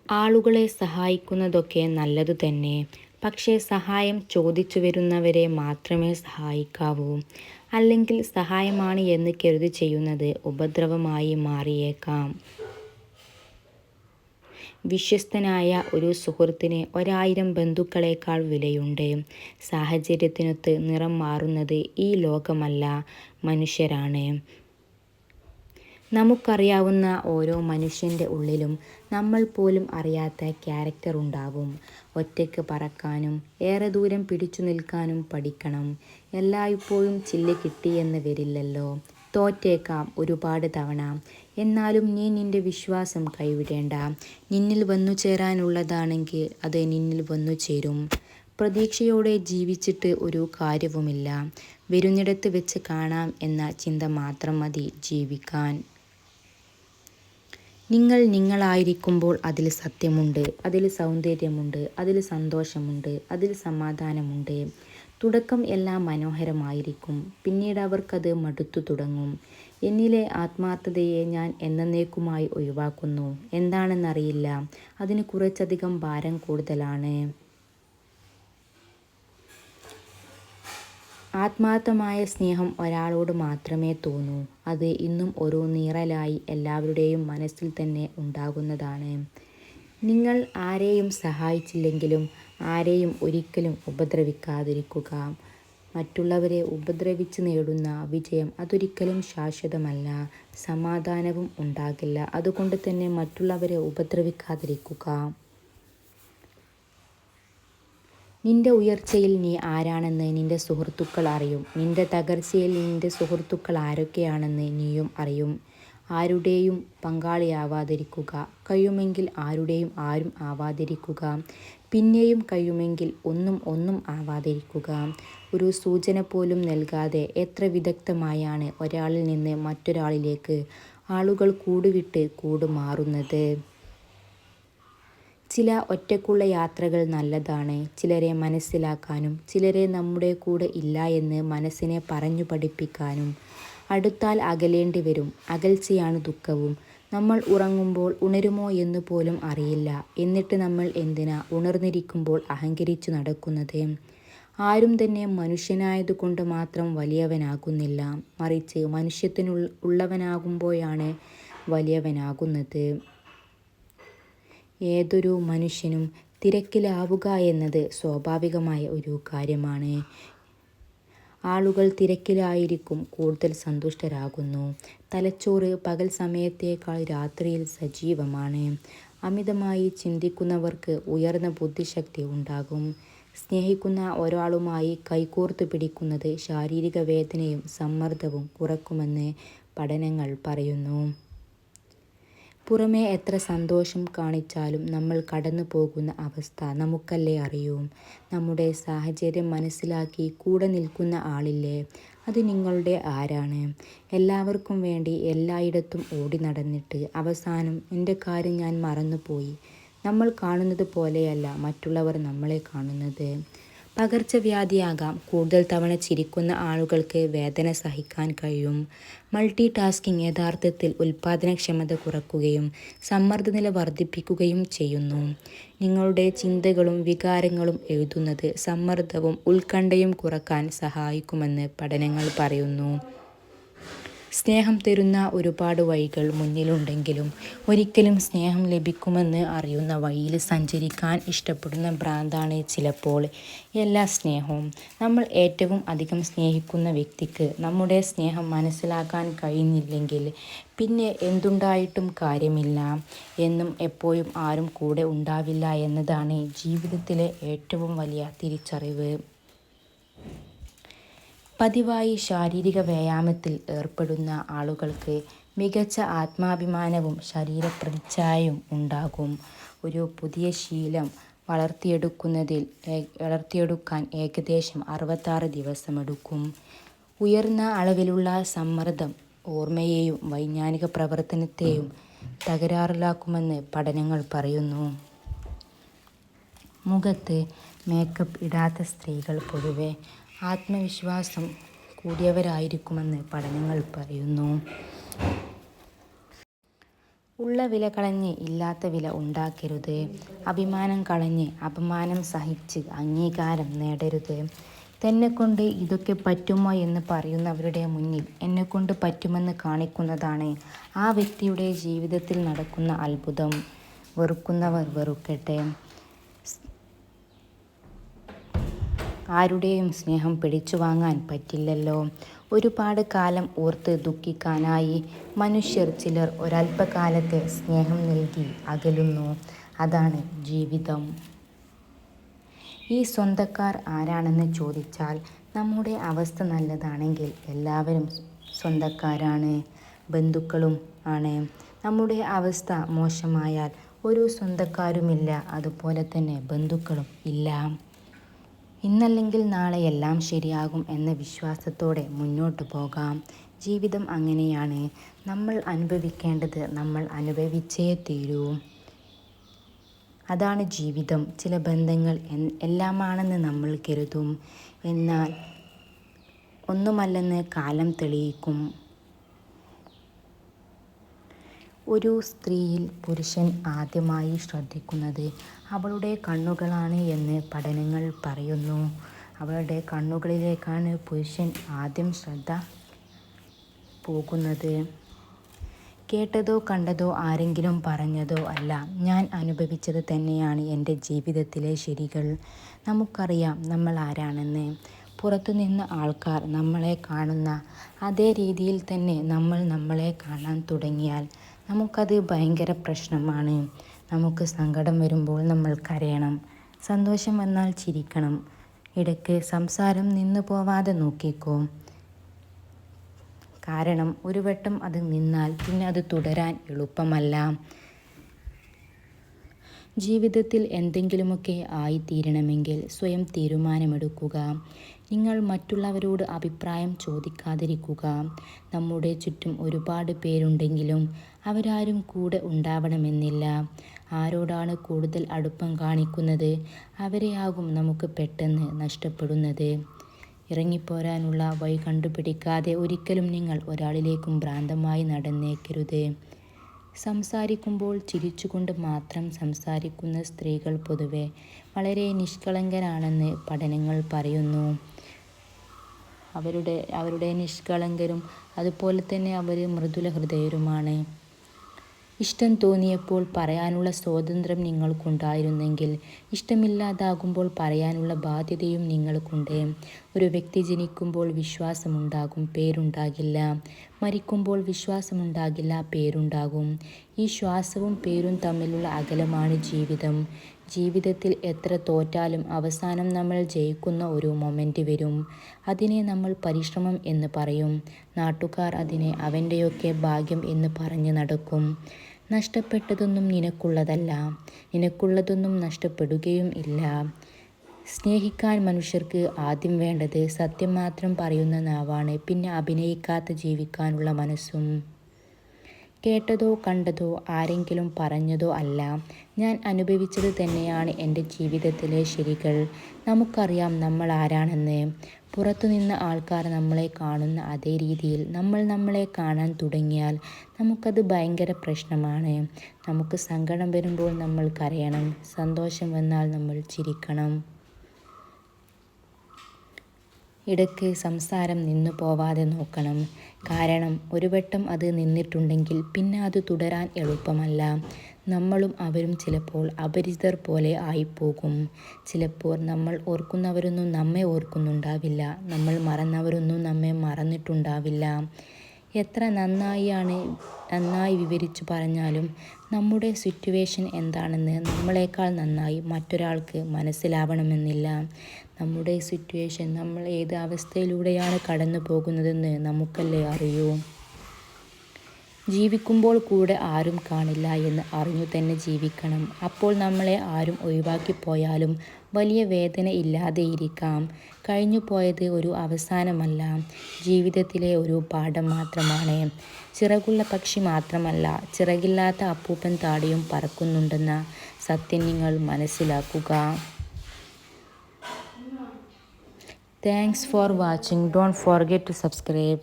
ആളുകളെ സഹായിക്കുന്നതൊക്കെ നല്ലതു തന്നെ. പക്ഷേ സഹായം ചോദിച്ചു വരുന്നവരെ മാത്രമേ സഹായിക്കാവൂ. അല്ലെങ്കിൽ സഹായമാണ് എന്ന് കരുതി ചെയ്യുന്നത് ഉപദ്രവമായി മാറിയേക്കാം. വിശ്വസ്തനായ ഒരു സുഹൃത്തിന് 1000 ബന്ധുക്കളേക്കാൾ വിലയുണ്ട്. സാഹചര്യത്തിനൊത്ത് നിറം മാറുന്നത് ഈ ലോകമല്ല, മനുഷ്യരാണ്. നമുക്കറിയാവുന്ന ഓരോ മനുഷ്യൻ്റെ ഉള്ളിലും നമ്മൾ പോലും അറിയാത്ത ക്യാരക്ടർ ഉണ്ടാവും. ഒറ്റയ്ക്ക് പറക്കാനും ഏറെ ദൂരം പിടിച്ചു നിൽക്കാനും പഠിക്കണം. എല്ലായ്പ്പോഴും ചില്ല് കിട്ടിയെന്ന് വരില്ലല്ലോ. തോറ്റേക്കാം ഒരുപാട് തവണ. എന്നാലും നീ നിന്റെ വിശ്വാസം കൈവിടേണ്ട. നിന്നിൽ വന്നു ചേരാനുള്ളതാണെങ്കിൽ അത് നിന്നിൽ വന്നു ചേരും. പ്രതീക്ഷയോടെ ജീവിച്ചിട്ട് ഒരു കാര്യവുമില്ല. വരുന്നിടത്ത് വെച്ച് കാണാം എന്ന ചിന്ത മാത്രം മതി ജീവിക്കാൻ. നിങ്ങൾ നിങ്ങളായിരിക്കുമ്പോൾ അതിൽ സത്യമുണ്ട്, അതിൽ സൗന്ദര്യമുണ്ട്, അതിൽ സന്തോഷമുണ്ട്, അതിൽ സമാധാനമുണ്ട്. തുടക്കം എല്ലാം മനോഹരമായിരിക്കും. പിന്നീട് അവർക്കത് മടുത്തു തുടങ്ങും. എന്നിലെ ആത്മാർത്ഥതയെ ഞാൻ എന്നേക്കുമായി ഒഴിവാക്കുന്നു. എന്താണെന്നറിയില്ല, അതിന് കുറച്ചധികം ഭാരം കൂടുതലാണ്. ആത്മാർത്ഥമായ സ്നേഹം ഒരാളോട് മാത്രമേ തോന്നൂ. അത് ഇന്നും ഒരു നീറലായി എല്ലാവരുടെയും മനസ്സിൽ തന്നെ ഉണ്ടാകുന്നതാണ്. നിങ്ങൾ ആരെയും സഹായിച്ചില്ലെങ്കിലും ആരെയും ഒരിക്കലും ഉപദ്രവിക്കാതിരിക്കുക. മറ്റുള്ളവരെ ഉപദ്രവിച്ച് നേടുന്ന വിജയം അതൊരിക്കലും ശാശ്വതമല്ല. സമാധാനവും ഉണ്ടാകില്ല. അതുകൊണ്ട് തന്നെ മറ്റുള്ളവരെ ഉപദ്രവിക്കാതിരിക്കുക. നിന്റെ ഉയർച്ചയിൽ നീ ആരാണെന്ന് നിന്റെ സുഹൃത്തുക്കൾ അറിയും. നിന്റെ തകർച്ചയിൽ നിന്റെ സുഹൃത്തുക്കൾ ആരൊക്കെയാണെന്ന് നീയും അറിയും. ആരുടെയും പങ്കാളിയാവാതിരിക്കുക. കഴിയുമെങ്കിൽ ആരുടെയും ആരും ആവാതിരിക്കുക. പിന്നെയും കഴിയുമെങ്കിൽ ഒന്നും ആവാതിരിക്കുക. ഒരു സൂചന പോലും നൽകാതെ എത്ര വിദഗ്ധമായാണ് ഒരാളിൽ നിന്ന് മറ്റൊരാളിലേക്ക് ആളുകൾ കൂടുവിട്ട് കൂടുമാറുന്നത്. ചില ഒറ്റയ്ക്കുള്ള യാത്രകൾ നല്ലതാണ്. ചിലരെ മനസ്സിലാക്കാനും ചിലരെ നമ്മുടെ കൂടെ ഇല്ല എന്ന് മനസ്സിനെ പറഞ്ഞു പഠിപ്പിക്കാനും. അടുത്താൽ അകലേണ്ടി വരും. അകൽച്ചയാണ് ദുഃഖവും. നമ്മൾ ഉറങ്ങുമ്പോൾ ഉണരുമോ എന്ന് പോലും അറിയില്ല. എന്നിട്ട് നമ്മൾ എന്തിനാ ഉണർന്നിരിക്കുമ്പോൾ അഹങ്കരിച്ചു നടക്കുന്നത്? ആരും തന്നെ മനുഷ്യനായതുകൊണ്ട് മാത്രം വലിയവനാകുന്നില്ല. മറിച്ച് മനുഷ്യത്വമുള്ളവനാകുമ്പോഴാണ് വലിയവനാകുന്നത്. ഏതൊരു മനുഷ്യനും തിരക്കിലാവുക എന്നത് സ്വാഭാവികമായ ഒരു കാര്യമാണ്. ആളുകൾ തിരക്കിലായിരിക്കും കൂടുതൽ സന്തുഷ്ടരാകുന്നു. തലച്ചോറ് പകൽ സമയത്തേക്കാൾ രാത്രിയിൽ സജീവമാണ്. അമിതമായി ചിന്തിക്കുന്നവർക്ക് ഉയർന്ന ബുദ്ധിശക്തി ഉണ്ടാകും. സ്നേഹിക്കുന്ന ഒരാളുമായി കൈകോർത്ത് പിടിക്കുന്നത് ശാരീരിക വേദനയും സമ്മർദ്ദവും കുറക്കുമെന്ന് പഠനങ്ങൾ പറയുന്നു. പുറമേ എത്ര സന്തോഷം കാണിച്ചാലും നമ്മൾ കടന്നു പോകുന്ന അവസ്ഥ നമുക്കല്ലേ അറിയൂ. നമ്മുടെ സാഹചര്യം മനസ്സിലാക്കി കൂടെ നിൽക്കുന്ന ആളില്ലേ, അത് നിങ്ങളുടെ ആരാണ്? എല്ലാവർക്കും വേണ്ടി എല്ലായിടത്തും ഓടി നടന്നിട്ട് അവസാനം എൻ്റെ കാര്യം ഞാൻ മറന്നുപോയി. നമ്മൾ കാണുന്നത് പോലെയല്ല മറ്റുള്ളവർ നമ്മളെ കാണുന്നത്. പകർച്ചവ്യാധിയാകാം. കൂടുതൽ തവണ ചിരിക്കുന്ന ആളുകൾക്ക് വേദന സഹിക്കാൻ കഴിയും. മൾട്ടി ടാസ്കിംഗ് യഥാർത്ഥത്തിൽ ഉൽപ്പാദനക്ഷമത കുറയ്ക്കുകയും സമ്മർദ്ദനില വർദ്ധിപ്പിക്കുകയും ചെയ്യുന്നു. നിങ്ങളുടെ ചിന്തകളും വികാരങ്ങളും എഴുതുന്നത് സമ്മർദ്ദവും ഉത്കണ്ഠയും കുറയ്ക്കാൻ സഹായിക്കുമെന്ന് പഠനങ്ങൾ പറയുന്നു. സ്നേഹം തരുന്ന ഒരുപാട് വഴികൾ മുന്നിലുണ്ടെങ്കിലും ഒരിക്കലും സ്നേഹം ലഭിക്കുമെന്ന് അറിയുന്ന വഴിയിൽ സഞ്ചരിക്കാൻ ഇഷ്ടപ്പെടുന്ന ഭ്രാന്താണ് ചിലപ്പോൾ എല്ലാ സ്നേഹവും. നമ്മൾ ഏറ്റവും അധികം സ്നേഹിക്കുന്ന വ്യക്തിക്ക് നമ്മുടെ സ്നേഹം മനസ്സിലാക്കാൻ കഴിയുന്നില്ലെങ്കിൽ പിന്നെ എന്തുണ്ടായിട്ടും കാര്യമില്ല. എന്നും എപ്പോഴും ആരും കൂടെ ഉണ്ടാവില്ല എന്നതാണ് ജീവിതത്തിലെ ഏറ്റവും വലിയ തിരിച്ചറിവ്. പതിവായി ശാരീരിക വ്യായാമത്തിൽ ഏർപ്പെടുന്ന ആളുകൾക്ക് മികച്ച ആത്മാഭിമാനവും ശരീരപ്രതിച്ഛായയും ഉണ്ടാകും. ഒരു പുതിയ ശീലം വളർത്തിയെടുക്കാൻ ഏകദേശം 66 ദിവസമെടുക്കും. ഉയർന്ന അളവിലുള്ള സമ്മർദ്ദം ഓർമ്മയെയും വൈജ്ഞാനിക പ്രവർത്തനത്തെയും തകരാറിലാക്കുമെന്ന് പഠനങ്ങൾ പറയുന്നു. മുഖത്ത് മേക്കപ്പ് ഇടാത്ത സ്ത്രീകൾ പൊതുവെ ആത്മവിശ്വാസം കൂടിയവരായിരിക്കുമെന്ന് പഠനങ്ങൾ പറയുന്നു. ഉള്ള വില കളഞ്ഞ് ഇല്ലാത്ത വില ഉണ്ടാക്കരുത്. അഭിമാനം കളഞ്ഞ് അപമാനം സഹിച്ച് അംഗീകാരം നേടരുത്. തന്നെക്കൊണ്ട് ഇതൊക്കെ പറ്റുമോ എന്ന് പറയുന്നവരുടെ മുന്നിൽ എന്നെക്കൊണ്ട് പറ്റുമെന്ന് കാണിക്കുന്നതാണ് ആ വ്യക്തിയുടെ ജീവിതത്തിൽ നടക്കുന്ന അത്ഭുതം. വെറുക്കുന്നവർ വെറുക്കട്ടെ. ആരുടെയും സ്നേഹം പിടിച്ചു വാങ്ങാൻ പറ്റില്ലല്ലോ. ഒരുപാട് കാലം ഓർത്ത് ദുഃഖിക്കാനായി മനുഷ്യർ ചിലർ ഒരല്പകാലത്തെ സ്നേഹം നൽകി അകലുന്നു. അതാണ് ജീവിതം. ഈ സ്വന്തക്കാർ ആരാണെന്ന് ചോദിച്ചാൽ നമ്മുടെ അവസ്ഥ നല്ലതാണെങ്കിൽ എല്ലാവരും സ്വന്തക്കാരാണ്, ബന്ധുക്കളും ആണ്. നമ്മുടെ അവസ്ഥ മോശമായാൽ ഒരു സ്വന്തക്കാരുമില്ല, അതുപോലെ തന്നെ ബന്ധുക്കളും ഇല്ല. ഇന്നല്ലെങ്കിൽ നാളെ എല്ലാം ശരിയാകും എന്ന വിശ്വാസത്തോടെ മുന്നോട്ട് പോകാം. ജീവിതം അങ്ങനെയാണ്. നമ്മൾ അനുഭവിക്കേണ്ടത് നമ്മൾ അനുഭവിച്ചേ തീരൂ. അതാണ് ജീവിതം. ചില ബന്ധങ്ങൾ എല്ലാമാണെന്ന് നമ്മൾ കരുതും, എന്നാൽ ഒന്നുമല്ലെന്ന് കാലം തെളിയിക്കും. ഒരു സ്ത്രീയിൽ പുരുഷൻ ആദ്യമായി ശ്രദ്ധിക്കുന്നത് അവളുടെ കണ്ണുകളാണ് എന്ന് പഠനങ്ങൾ പറയുന്നു. അവളുടെ കണ്ണുകളിലേക്കാണ് പുരുഷൻ ആദ്യം ശ്രദ്ധ പോകുന്നത്. കേട്ടതോ കണ്ടതോ ആരെങ്കിലും പറഞ്ഞതോ അല്ല, ഞാൻ അനുഭവിച്ചത് തന്നെയാണ് എൻ്റെ ജീവിതത്തിലെ ശരികൾ. നമുക്കറിയാം നമ്മൾ ആരാണെന്ന്. പുറത്തുനിന്ന് ആൾക്കാർ നമ്മളെ കാണുന്ന അതേ രീതിയിൽ തന്നെ നമ്മൾ നമ്മളെ കാണാൻ തുടങ്ങിയാൽ നമുക്കത് ഭയങ്കര പ്രശ്നമാണ്. നമുക്ക് സങ്കടം വരുമ്പോൾ നമ്മൾ കരയണം, സന്തോഷം വന്നാൽ ചിരിക്കണം. ഇടയ്ക്ക് സംസാരം നിന്നു പോവാതെ നോക്കിക്കോ. കാരണം ഒരു വട്ടം അത് നിന്നാൽ പിന്നെ അത് തുടരാൻ എളുപ്പമല്ല. ജീവിതത്തിൽ എന്തെങ്കിലുമൊക്കെ ആയിത്തീരണമെങ്കിൽ സ്വയം തീരുമാനമെടുക്കുക. നിങ്ങൾ മറ്റുള്ളവരോട് അഭിപ്രായം ചോദിക്കാതിരിക്കുക. നമ്മുടെ ചുറ്റും ഒരുപാട് പേരുണ്ടെങ്കിലും അവരാരും കൂടെ ഉണ്ടാവണമെന്നില്ല. ആരോടാണ് കൂടുതൽ അടുപ്പം കാണിക്കുന്നത് അവരെയാകും നമുക്ക് പെട്ടെന്ന് നഷ്ടപ്പെടുന്നത്. ഇറങ്ങിപ്പോരാനുള്ള വഴി കണ്ടുപിടിക്കാതെ ഒരിക്കലും നിങ്ങൾ ഒരാളിലേക്കും ഭ്രാന്തമായി നടന്നേക്കരുത്. സംസാരിക്കുമ്പോൾ ചിരിച്ചുകൊണ്ട് മാത്രം സംസാരിക്കുന്ന സ്ത്രീകൾ പൊതുവെ വളരെ നിഷ്കളങ്കരാണെന്ന് പഠനങ്ങൾ പറയുന്നു. അവരുടെ നിഷ്കളങ്കരും അതുപോലെ തന്നെ അവർ മൃദുല ഹൃദയരുമാണ്. ഇഷ്ടം തോന്നിയപ്പോൾ പറയാനുള്ള സ്വാതന്ത്ര്യം നിങ്ങൾക്കുണ്ടായിരുന്നെങ്കിൽ ഇഷ്ടമില്ലാതാകുമ്പോൾ പറയാനുള്ള ബാധ്യതയും നിങ്ങൾക്കുണ്ട്. ഒരു വ്യക്തി ജനിക്കുമ്പോൾ വിശ്വാസമുണ്ടാകും, പേരുണ്ടാകില്ല. മരിക്കുമ്പോൾ വിശ്വാസമുണ്ടാകില്ല, പേരുണ്ടാകും. ഈ ശ്വാസവും പേരും തമ്മിലുള്ള അകലമാണ് ജീവിതം. ജീവിതത്തിൽ എത്ര തോറ്റാലും അവസാനം നമ്മൾ ജയിക്കുന്ന ഒരു മൊമെൻ്റ് വരും. അതിനെ നമ്മൾ പരിശ്രമം എന്ന് പറയും. നാട്ടുകാർ അതിനെ അവൻ്റെയൊക്കെ ഭാഗ്യം എന്ന് പറഞ്ഞ് നടക്കും. നഷ്ടപ്പെട്ടതൊന്നും നിനക്കുള്ളതല്ല, നിനക്കുള്ളതൊന്നും നഷ്ടപ്പെടുകയും ഇല്ല. സ്നേഹിക്കാൻ മനുഷ്യർക്ക് ആദ്യം വേണ്ടത് സത്യം മാത്രം പറയുന്ന നാവാണ്, പിന്നെ അഭിനയിക്കാതെ ജീവിക്കാനുള്ള മനസ്സും. കേട്ടതോ കണ്ടതോ ആരെങ്കിലും പറഞ്ഞതോ അല്ല, ഞാൻ അനുഭവിച്ചത് തന്നെയാണ് എൻ്റെ ജീവിതത്തിലെ ശരികൾ. നമുക്കറിയാം നമ്മൾ ആരാണെന്ന്. പുറത്തുനിന്ന് ആൾക്കാർ നമ്മളെ കാണുന്ന അതേ രീതിയിൽ നമ്മൾ നമ്മളെ കാണാൻ തുടങ്ങിയാൽ നമുക്കത് ഭയങ്കര പ്രശ്നമാണ്. നമുക്ക് സങ്കടം വരുമ്പോൾ നമ്മൾ കരയണം, സന്തോഷം വന്നാൽ നമ്മൾ ചിരിക്കണം. ഇടയ്ക്ക് സംസാരം നിന്നു പോവാതെ നോക്കണം. കാരണം ഒരു വട്ടം അത് നിന്നിട്ടുണ്ടെങ്കിൽ പിന്നെ അത് തുടരാൻ എളുപ്പമല്ല. നമ്മളും അവരും ചിലപ്പോൾ അപരിചിതർ പോലെ ആയിപ്പോകും. ചിലപ്പോൾ നമ്മൾ ഓർക്കുന്നവരൊന്നും നമ്മെ ഓർക്കുന്നുണ്ടാവില്ല, നമ്മൾ മറന്നവരൊന്നും നമ്മെ മറന്നിട്ടുണ്ടാവില്ല. എത്ര നന്നായി വിവരിച്ചു പറഞ്ഞാലും നമ്മുടെ സിറ്റുവേഷൻ എന്താണെന്ന് നമ്മളെക്കാൾ നന്നായി മറ്റൊരാൾക്ക് മനസ്സിലാവണമെന്നില്ല. നമ്മുടെ സിറ്റുവേഷൻ, നമ്മൾ ഏത് അവസ്ഥയിലൂടെയാണ് കടന്നു പോകുന്നതെന്ന് നമുക്കല്ലേ അറിയൂ. ജീവിക്കുമ്പോൾ കൂടെ ആരും കാണില്ല എന്ന് അറിഞ്ഞു തന്നെ ജീവിക്കണം. അപ്പോൾ നമ്മളെ ആരും ഒഴിവാക്കിപ്പോയാലും വലിയ വേദന ഇല്ലാതെ ഇരിക്കാം. കഴിഞ്ഞു പോയത് ഒരു അവസാനമല്ല, ജീവിതത്തിലെ ഒരു പാഠം മാത്രമാണ്. ചിറകുള്ള പക്ഷി മാത്രമല്ല, ചിറകില്ലാത്ത അപ്പൂപ്പൻ താടിയും പറക്കുന്നുണ്ടെന്ന സത്യം നിങ്ങൾ മനസ്സിലാക്കുക. Thanks for watching. Don't forget to subscribe.